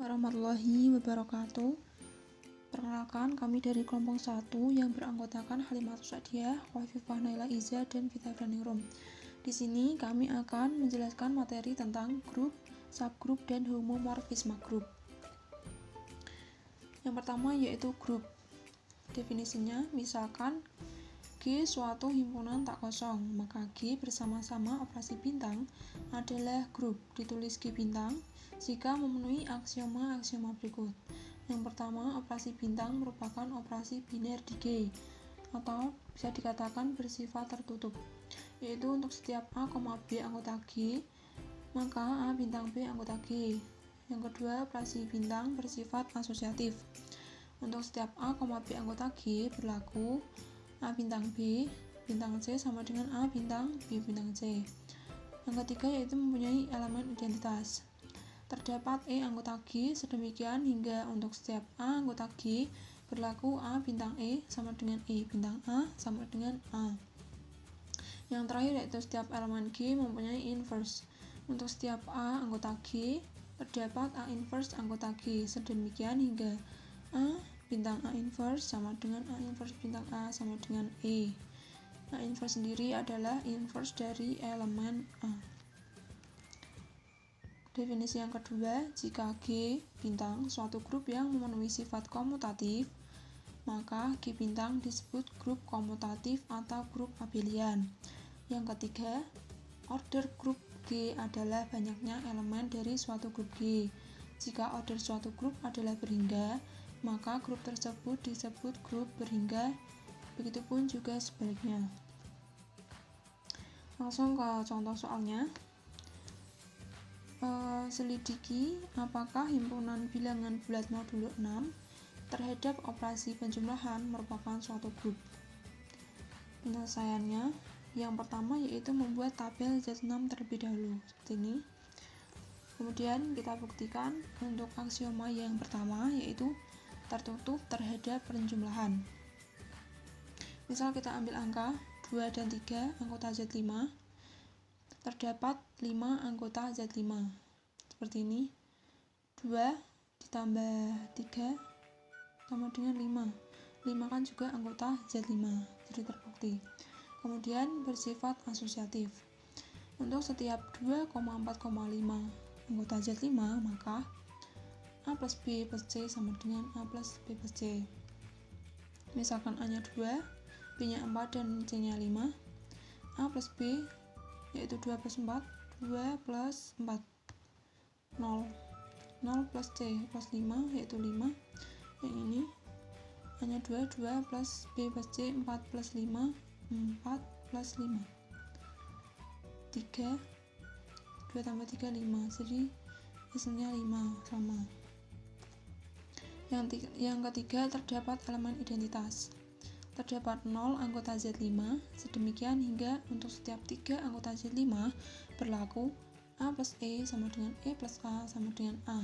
warahmatullahi wabarakatuh. Perkenalkan, kami dari kelompok 1 yang beranggotakan Halimatus Sa'diyah, Khofifah Naila Iza, dan Vita Ningrum. Di sini kami akan menjelaskan materi tentang grup, subgrup, dan homomorfisme grup. Yang pertama yaitu grup. Definisinya, misalkan G suatu himpunan tak kosong, maka G bersama-sama operasi bintang adalah grup. Ditulis G bintang jika memenuhi aksioma-aksioma berikut. Yang pertama, operasi bintang merupakan operasi biner di G, atau bisa dikatakan bersifat tertutup, yaitu untuk setiap A, B anggota G, maka A bintang B anggota G. Yang kedua, operasi bintang bersifat asosiatif. Untuk setiap A, B anggota G berlaku A bintang B bintang C sama dengan A bintang B bintang C. Yang ketiga yaitu mempunyai elemen identitas. Terdapat E anggota G sedemikian hingga untuk setiap A anggota G berlaku A bintang E sama dengan E bintang A sama dengan A. Yang terakhir yaitu setiap elemen G mempunyai inverse. Untuk setiap A anggota G terdapat A inverse anggota G sedemikian hingga A bintang A inverse sama dengan A inverse bintang A sama dengan E. A inverse sendiri adalah inverse dari elemen A. Definisi yang kedua, jika G bintang suatu grup yang memenuhi sifat komutatif, maka G bintang disebut grup komutatif atau grup abelian. Yang ketiga, order grup G adalah banyaknya elemen dari suatu grup G. Jika order suatu grup adalah berhingga, maka grup tersebut disebut grup berhingga, begitupun juga sebaliknya. Langsung ke contoh soalnya. Selidiki apakah himpunan bilangan bulat modulo 6 terhadap operasi penjumlahan merupakan suatu grup. Penyelesaiannya yang pertama yaitu membuat tabel Z6 terlebih dahulu seperti ini. Kemudian kita buktikan untuk aksioma yang pertama yaitu tertutup terhadap penjumlahan. Misal kita ambil angka 2 dan 3 anggota Z5, terdapat 5 anggota Z5 seperti ini. 2 ditambah 3 sama dengan 5 kan juga anggota Z5, jadi terbukti. Kemudian bersifat asosiatif. Untuk setiap 2,4,5 anggota Z5, maka A plus B plus C sama dengan A plus B plus C. Misalkan A nya 2, B nya 4, dan C nya 5, A plus B yaitu 2 plus 4, 2 plus 4, 0 plus C plus 5 yaitu 5. Yang ini A nya 2 plus B plus C 4 plus 5, 4 plus 5, 3, 2 tambah 3 5, jadi hasilnya 5 sama. Yang ketiga, terdapat elemen identitas. Terdapat 0 anggota Z5 sedemikian hingga untuk setiap 3 anggota Z5 berlaku A plus E sama dengan E plus A sama dengan A.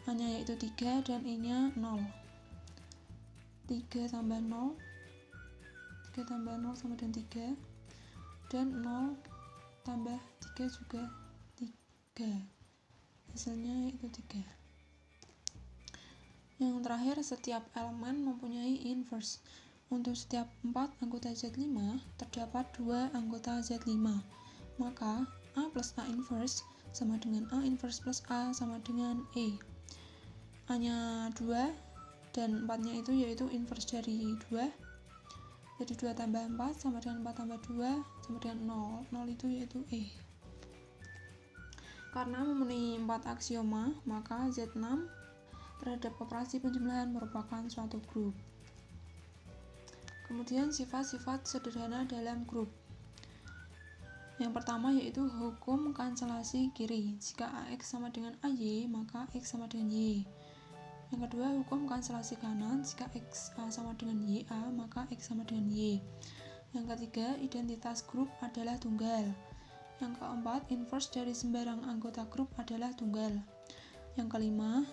A nya yaitu 3 dan E nya 0. 3 tambah 0 sama dengan 3, dan 0 tambah 3 juga 3, hasilnya yaitu 3. Yang terakhir, setiap elemen mempunyai inverse. Untuk setiap 4 anggota Z5 terdapat 2 anggota Z5, maka A plus A inverse sama dengan A inverse plus A sama dengan E. A nya 2 dan 4 nya itu yaitu inverse dari 2, jadi 2 tambah 4 sama dengan 4 tambah 2 sama dengan 0 itu yaitu E. Karena memenuhi 4 aksioma, maka Z6 terhadap operasi penjumlahan merupakan suatu grup. Kemudian sifat-sifat sederhana dalam grup. Yang pertama yaitu hukum kanselasi kiri. Jika AX sama dengan AY, maka X sama dengan Y. Yang kedua, hukum kanselasi kanan. Jika XA sama dengan YA, maka X sama dengan Y. Yang ketiga, identitas grup adalah tunggal. Yang keempat, inverse dari sembarang anggota grup adalah tunggal. Yang kelima,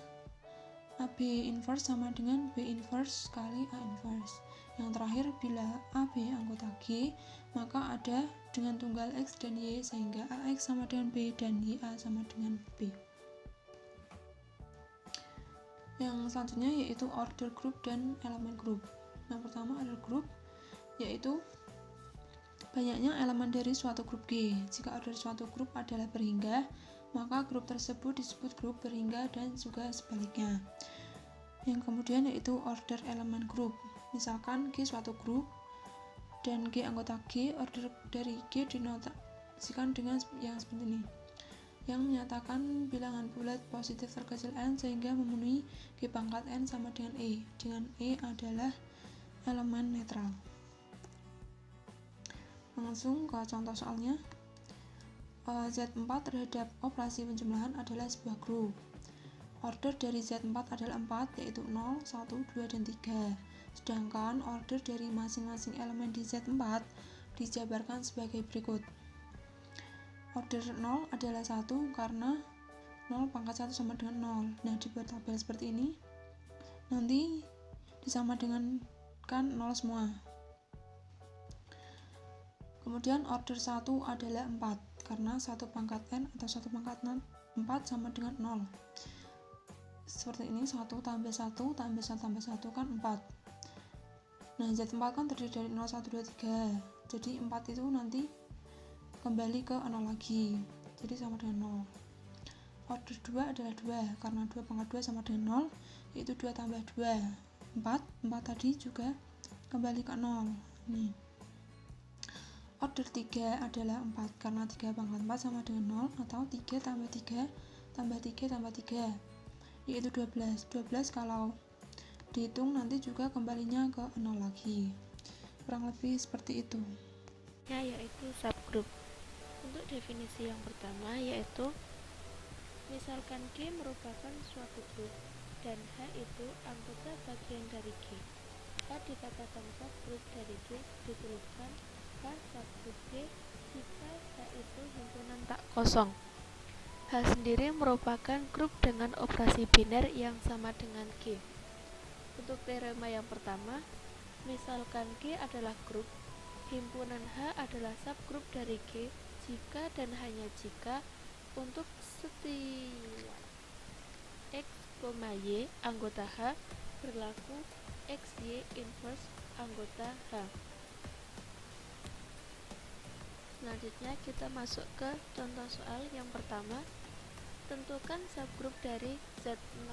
AB inverse sama dengan B inverse kali A inverse. Yang terakhir, bila AB anggota G, maka ada dengan tunggal X dan Y sehingga AX sama dengan B dan YA sama dengan B. Yang selanjutnya yaitu order group dan elemen group. Yang pertama order group yaitu banyaknya elemen dari suatu grup G. Jika order suatu grup adalah berhingga, maka grup tersebut disebut grup berhingga dan juga sebaliknya. Yang kemudian yaitu order elemen grup. Misalkan G suatu grup dan G anggota G, order dari G dinotasikan dengan yang seperti ini, yang menyatakan bilangan bulat positif terkecil n sehingga memenuhi G pangkat n sama dengan E, dengan E adalah elemen netral. Langsung ke contoh soalnya. Z4 terhadap operasi penjumlahan adalah sebuah grup. Order dari Z4 adalah 4, yaitu 0, 1, 2, dan 3. Sedangkan order dari masing-masing elemen di Z4 dijabarkan sebagai berikut. Order 0 adalah 1 karena 0 pangkat 1 sama dengan 0. Nah, dibuat tabel seperti ini. Nanti disama dengan kan 0 semua. Kemudian order 1 adalah 4 karena 1 pangkat n atau 1 pangkat 4 sama dengan 0. Seperti ini, 1 tambah 1 tambah 1 tambah 1 kan 4. Nah, Z4 kan terdiri dari 0, 1, 2, 3. Jadi 4 itu nanti kembali ke 0 lagi, jadi sama dengan 0. Order 2 adalah 2 karena 2 pangkat 2 sama dengan 0, yaitu 2 tambah 2 4 tadi juga kembali ke 0. Nih. Order 3 adalah 4 karena 3 pangkat 4 sama dengan 0, atau 3 tambah 3 tambah 3 tambah 3, yaitu 12. 12 kalau dihitung nanti juga kembalinya ke 0 lagi. Kurang lebih seperti itu. Yaitu subgroup. Untuk definisi yang pertama yaitu misalkan G merupakan suatu grup dan H itu anggota bagian dari G. H dikatakan subgroup dari G dituliskan H subgroup G jika H itu himpunan tak kosong. H sendiri merupakan grup dengan operasi biner yang sama dengan G. Untuk teorema yang pertama, misalkan G adalah grup, himpunan H adalah subgrup dari G jika dan hanya jika untuk setiap X, Y anggota H berlaku XY inverse anggota H. Selanjutnya kita masuk ke contoh soal yang pertama. Tentukan subgrup dari Z6.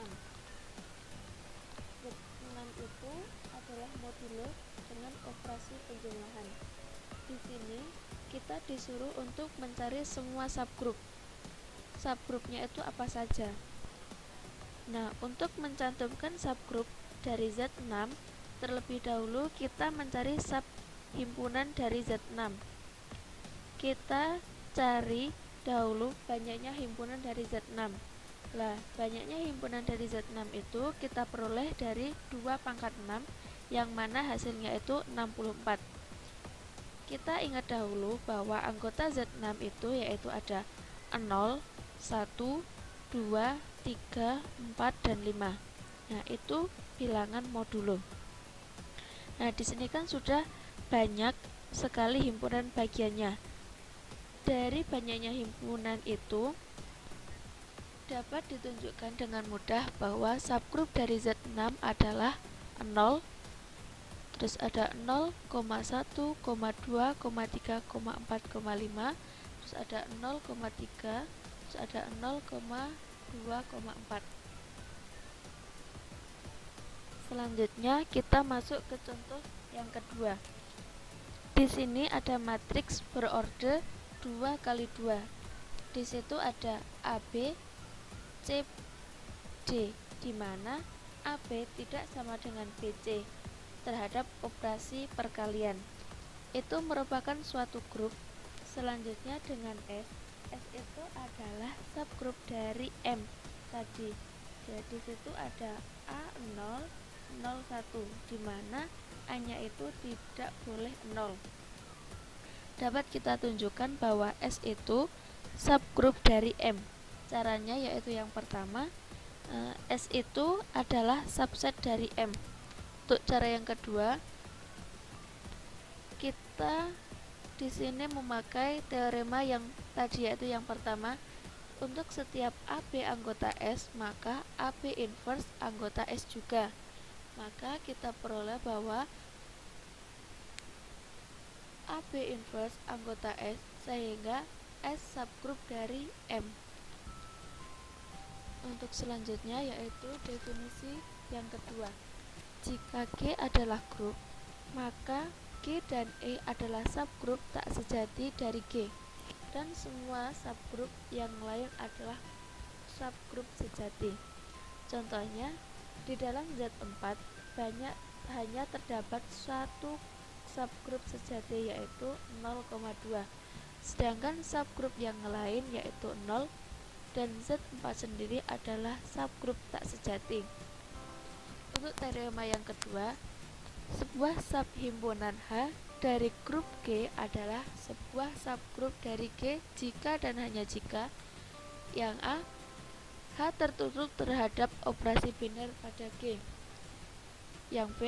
Z6 itu adalah modulo dengan operasi penjumlahan. Di sini kita disuruh untuk mencari semua subgrup. Subgrupnya itu apa saja? Nah, untuk mencantumkan subgrup dari Z6, terlebih dahulu kita mencari subhimpunan dari Z6. Kita cari dahulu banyaknya himpunan dari Z6. Lah, banyaknya himpunan dari Z6 itu kita peroleh dari 2 pangkat 6, yang mana hasilnya itu 64. Kita ingat dahulu bahwa anggota Z6 itu yaitu ada 0, 1, 2, 3, 4, dan 5. Nah, itu bilangan modulo. Nah, di sini kan sudah banyak sekali himpunan bagiannya. Dari banyaknya himpunan itu dapat ditunjukkan dengan mudah bahwa subgrup dari Z6 adalah 0, terus ada 0, 1, 2, 3, 4, 5, terus ada 0,3, terus ada 0,2,4. Selanjutnya kita masuk ke contoh yang kedua. Di sini ada matriks berorder 2 kali 2. Di situ ada AB, C, D, di mana AB tidak sama dengan BC terhadap operasi perkalian. Itu merupakan suatu grup. Selanjutnya dengan S. S itu adalah subgrup dari M tadi. Jadi situ ada A0, 01, di mana A-nya itu tidak boleh 0. Dapat kita tunjukkan bahwa S itu subgrup dari M. Caranya yaitu yang pertama, S itu adalah subset dari M. Untuk cara yang kedua, kita di sini memakai teorema yang tadi yaitu yang pertama. Untuk setiap AB anggota S, maka AB inverse anggota S juga. Maka kita peroleh bahwa AB inverse anggota S sehingga S subgrup dari M. Untuk selanjutnya yaitu definisi yang kedua. Jika G adalah grup, maka G dan E adalah subgrup tak sejati dari G, dan semua subgrup yang lain adalah subgrup sejati. Contohnya, di dalam Z4 hanya terdapat satu subgrup sejati yaitu 0,2, sedangkan subgrup yang lain yaitu 0 dan Z4 sendiri adalah subgrup tak sejati. Untuk teorema yang kedua, sebuah subhimpunan H dari grup G adalah sebuah subgrup dari G jika dan hanya jika yang A, H tertutup terhadap operasi biner pada G. Yang B,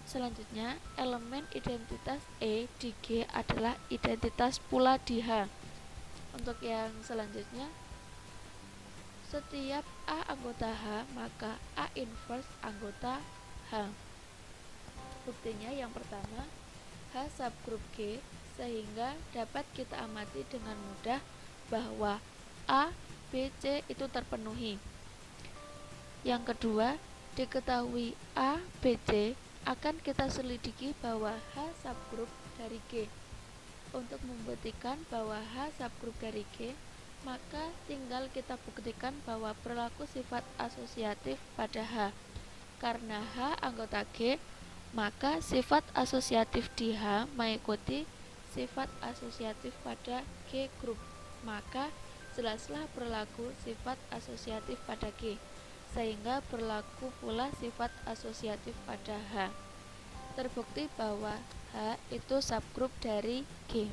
selanjutnya elemen identitas E di G adalah identitas pula di H. Untuk yang selanjutnya, setiap A anggota H, maka A inverse anggota H. Buktinya yang pertama, H subgrup G, sehingga dapat kita amati dengan mudah bahwa A, B, C itu terpenuhi. Yang kedua, diketahui A, B, C, akan kita selidiki bahwa H subgrup dari G. Untuk membuktikan bahwa H subgrup dari G, maka tinggal kita buktikan bahwa berlaku sifat asosiatif pada H. Karena H anggota G, maka sifat asosiatif di H mengikuti sifat asosiatif pada G grup. Maka jelaslah berlaku sifat asosiatif pada G, sehingga berlaku pula sifat asosiatif pada H. Terbukti bahwa H itu subgrup dari G.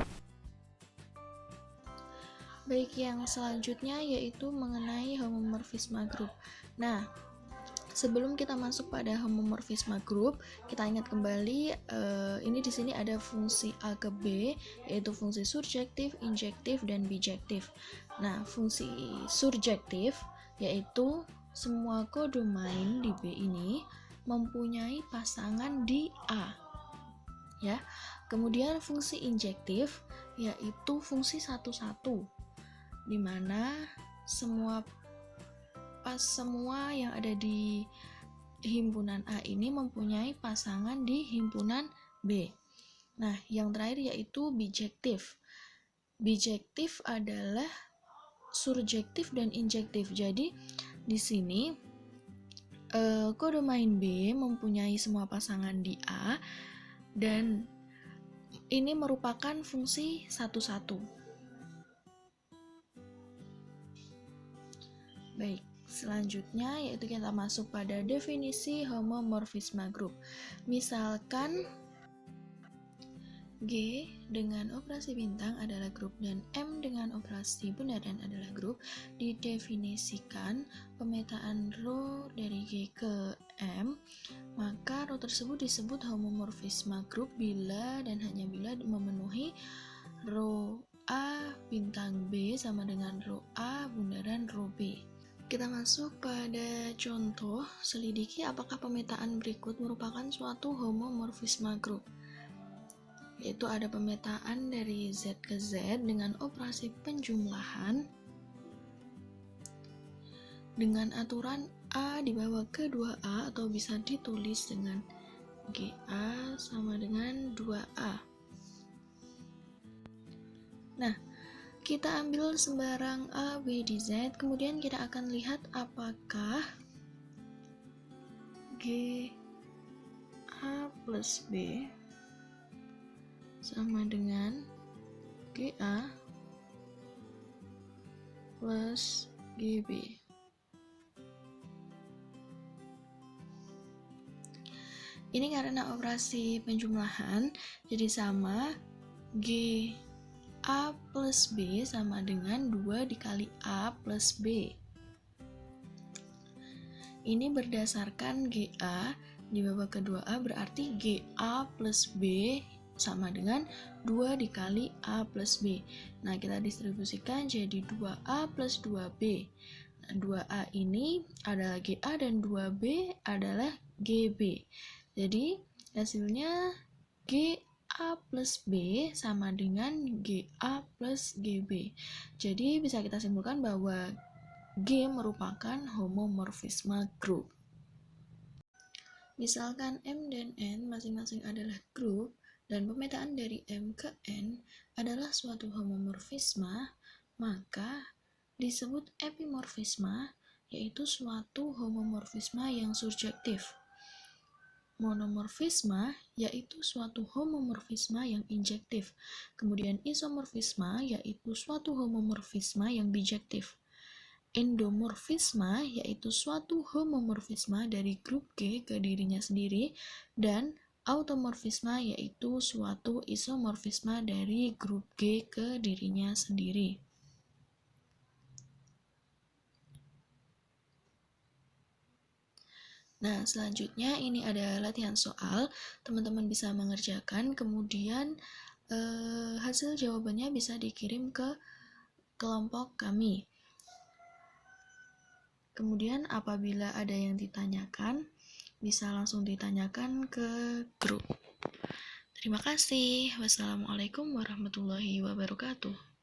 Baik, yang selanjutnya yaitu mengenai homomorfisme grup. Nah, sebelum kita masuk pada homomorfisme grup, kita ingat kembali ini di sini ada fungsi A ke B, yaitu fungsi surjektif, injektif, dan bijektif. Nah, fungsi surjektif yaitu semua kodomain di B ini mempunyai pasangan di A. Ya. Kemudian fungsi injektif yaitu fungsi satu-satu, di mana semua yang ada di himpunan A ini mempunyai pasangan di himpunan B. Nah, yang terakhir yaitu bijektif. Bijektif adalah surjektif dan injektif. Jadi di sini kodomain B mempunyai semua pasangan di A dan ini merupakan fungsi satu-satu. Baik, selanjutnya yaitu kita masuk pada definisi homomorfisme grup. Misalkan G dengan operasi bintang adalah grup dan M dengan operasi bundaran adalah grup, didefinisikan pemetaan rho dari G ke M, maka rho tersebut disebut homomorfisme grup bila dan hanya bila memenuhi rho A bintang B sama dengan rho A bundaran rho B. Kita masuk pada contoh, selidiki apakah pemetaan berikut merupakan suatu homomorfisme grup. Yaitu ada pemetaan dari Z ke Z dengan operasi penjumlahan dengan aturan A dibawa ke 2A atau bisa ditulis dengan GA sama dengan 2A. Nah, kita ambil sembarang A, B di Z, kemudian kita akan lihat apakah G A plus B sama dengan GA plus GB. Ini karena operasi penjumlahan, jadi sama G A plus B sama dengan 2 dikali A plus B. Ini berdasarkan GA dibawa ke 2A berarti GA plus B sama dengan 2 dikali A plus B. Nah, kita distribusikan jadi 2A plus 2B. Nah, 2A ini adalah GA dan 2B adalah GB. Jadi, hasilnya GA plus B sama dengan GA plus GB. Jadi, bisa kita simpulkan bahwa G merupakan homomorfisme grup. Misalkan M dan N masing-masing adalah grup, dan pemetaan dari M ke N adalah suatu homomorfisme, maka disebut epimorfisme, yaitu suatu homomorfisme yang surjektif. Monomorfisme yaitu suatu homomorfisme yang injektif. Kemudian isomorfisme yaitu suatu homomorfisme yang bijektif. Endomorfisme yaitu suatu homomorfisme dari grup G ke dirinya sendiri, dan automorfisme yaitu suatu isomorfisme dari grup G ke dirinya sendiri. Nah, selanjutnya ini ada latihan soal, teman-teman bisa mengerjakan, kemudian hasil jawabannya bisa dikirim ke kelompok kami. Kemudian apabila ada yang ditanyakan, bisa langsung ditanyakan ke grup. Terima kasih. Wassalamualaikum warahmatullahi wabarakatuh.